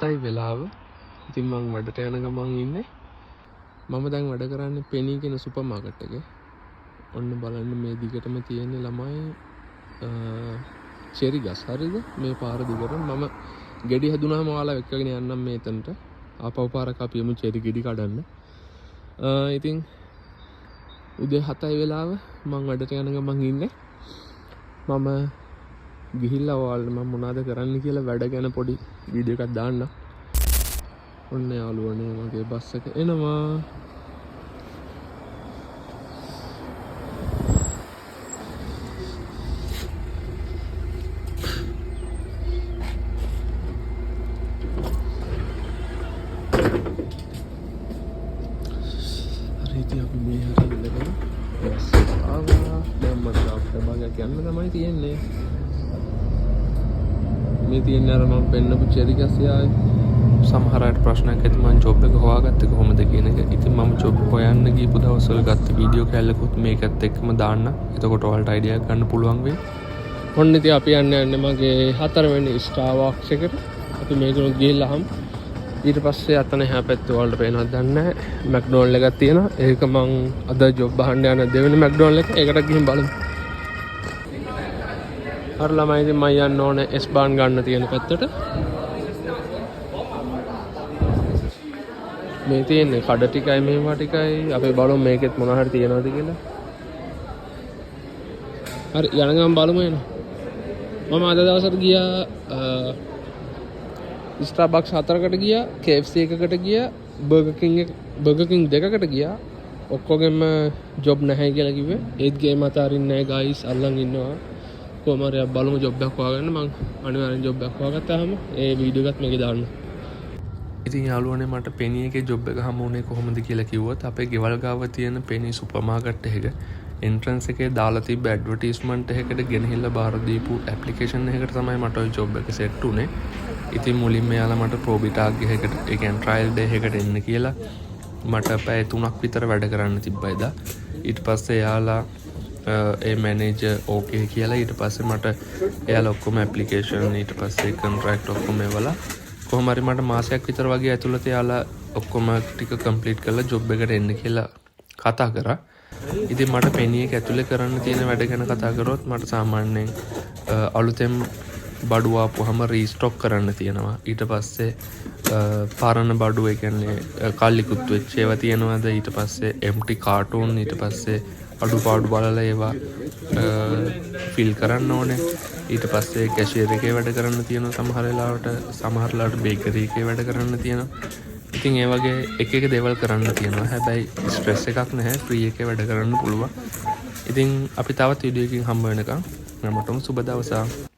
7යි වෙලාව. ඉතින් මම වැඩට යන ගමන් ඉන්නේ. මම දැන් වැඩ කරන්නේ පෙනී කියන සුපර් මාකට් එකේ. ඔන්න බලන්න මේ දිගටම තියෙන ළමයි චෙරි ගස් හරිද? මේ පාර දිගට මම ගෙඩි හදුනාම ඔයාලා එක්කගෙන යන්නම් මේතනට. ආපහු පාරක් අපි යමු චෙරි ගෙඩි කඩන්න. ඉතින් උදේ 7යි වෙලාව මම වැඩට යන ගමන් ඉන්නේ. මම ගිහිල්ලා ඔයාලට මම මොනවද කරන්න කියලා වැඩ ගැන පොඩි වීඩියෝ එකක් දාන්න. ඔන්න යාළුවනේ මගේ බස් එක එනවා. හරි ඉතින් අපි මේ හරිය ඉඳගෙන බස් එක ආවා. දැන් මට ඩාක්ටර් භාගයක් යන්න තමයි තියෙන්නේ. මේ තියෙන අර මම පෙන්නපු චෙරි ගස්යයි සමහර අයට ප්‍රශ්නයක් ඇති මම ජොබ් එක හොයාගත්තේ කොහොමද කියන එක. ඉතින් මම ජොබ් හොයන්න ගිහපු දවස්වල ගත්ත වීඩියෝ කැල්ලකුත් මේකත් එක්කම දාන්න. එතකොට ඔයාලට අයිඩියා එකක් ගන්න පුළුවන් වෙයි. ඔන්න ඉතින් අපි යන්නේ මගේ 4 වෙනි ස්ටාර්බක්ස් එකට. අපි මේකෙන් ගිහිල්ලා හම් ඊට පස්සේ අතන එහා පැත්තේ ඔයාලට පේනවද දන්නේ නැහැ. මැක්ඩොනල්ඩ් එකක් තියෙනවා. ඒක මම අද ජොබ් අහන්න යන දෙවෙනි මැක්ඩොනල්ඩ් එක. ඒකට ගිහින් බලමු. අර ළමයි ඉතින් මම යන්න ඕනේ S බාන් ගන්න තියෙන පැත්තට. මේ තියෙන්නේ කඩ ටිකයි මේවා ටිකයි. අපි බලමු මේකෙත් මොනවා හරි තියෙනවද කියලා. හරි යන ගමන් බලමු එන. මම අද දවසට ගියා ස්ටාර්බක්ස් 4කට ගියා, KFC එකකට ගියා, බර්ගර් කිං දෙකකට ගියා. ඔක්කොගෙම ජොබ් නැහැ කියලා කිව්වේ. ඒත් ගේම අතාරින්නේ නැහැ ගයිස්. අල්ලන් ඉන්නවා. කොහොම හරි බලමු ජොබ් එකක් හොයාගන්න. මම අනිවාර්යෙන් ජොබ් එකක් හොයාගත්තාම ඒ වීඩියෝ එකත් මේකේ දාන්න. ඉතින් යාළුවනේ මට පෙනී එකේ ජොබ් එක හමු වුණේ කොහොමද කියලා කිව්වොත් අපේ ගෙවල් ගාව තියෙන පෙනී සුපර් මාකට් එකක එන්ට්‍රන්ස් එකේ දාලා තිබ්බ ඇඩ්වර්ටයිස්මන්ට් එකකට ගෙනහිල්ලා බාර දීපු ඇප්ලිකේෂන් එකකට තමයි මට ওই ජොබ් එක සෙට් උනේ. ඉතින් මුලින්ම යාලා මට ප්‍රෝබිටාක් එකකට ඒ කියන්නේ ට්‍රයල් ඩේ එකකට එන්න කියලා මට පැය 3ක් විතර වැඩ කරන්න තිබ්බා එදා. ඊට පස්සේ යාලා ඒ මැනේජර් ඕකේ කියලා ඊට පස්සේ මට එයාලා ඔක්කොම ඇප්ලිකේෂන් ඊට පස්සේ කොන්ට්‍රැක්ට් ඔක්කොම එවලා කොහොම හරි මට මාසයක් විතර වගේ ඇතුළත යාලා ඔක්කොම ටික කම්ප්ලීට් කරලා ජොබ් එකට එන්න කියලා කතා කරා. ඉතින් මට පෙනී එක ඇතුලේ කරන්න තියෙන වැඩ ගැන කතා කරොත් මට සාමාන්‍යයෙන් අලුතෙන් බඩු ආපුවම රීස්ටොක් කරන්න තියෙනවා. ඊට පස්සේ පාරණ බඩු ඒ කියන්නේ කල්ලිකුත් වෙච්ච ඒවා තියෙනවාද ඊට පස්සේ එම්ටි කාටුන් ඊට පස්සේ අඩුපාඩු බලලා ඒවා ෆිල් කරන්න ඕනේ. ඊට පස්සේ කැෂියර් එකේ වැඩ කරන්න තියෙනවා සමහර වෙලාවට, සමහරලාට බේකරි එකේ වැඩ කරන්න තියෙනවා. ඉතින් ඒ වගේ එක එක දේවල් කරන්න තියෙනවා. හැබැයි ස්ට්‍රෙස් එකක් නැහැ. ෆ්‍රී එකේ වැඩ කරන්න පුළුවන්. ඉතින් අපි තවත් වීඩියෝ එකකින් හම්බ වෙනකම් මමටම සුබ දවසක්.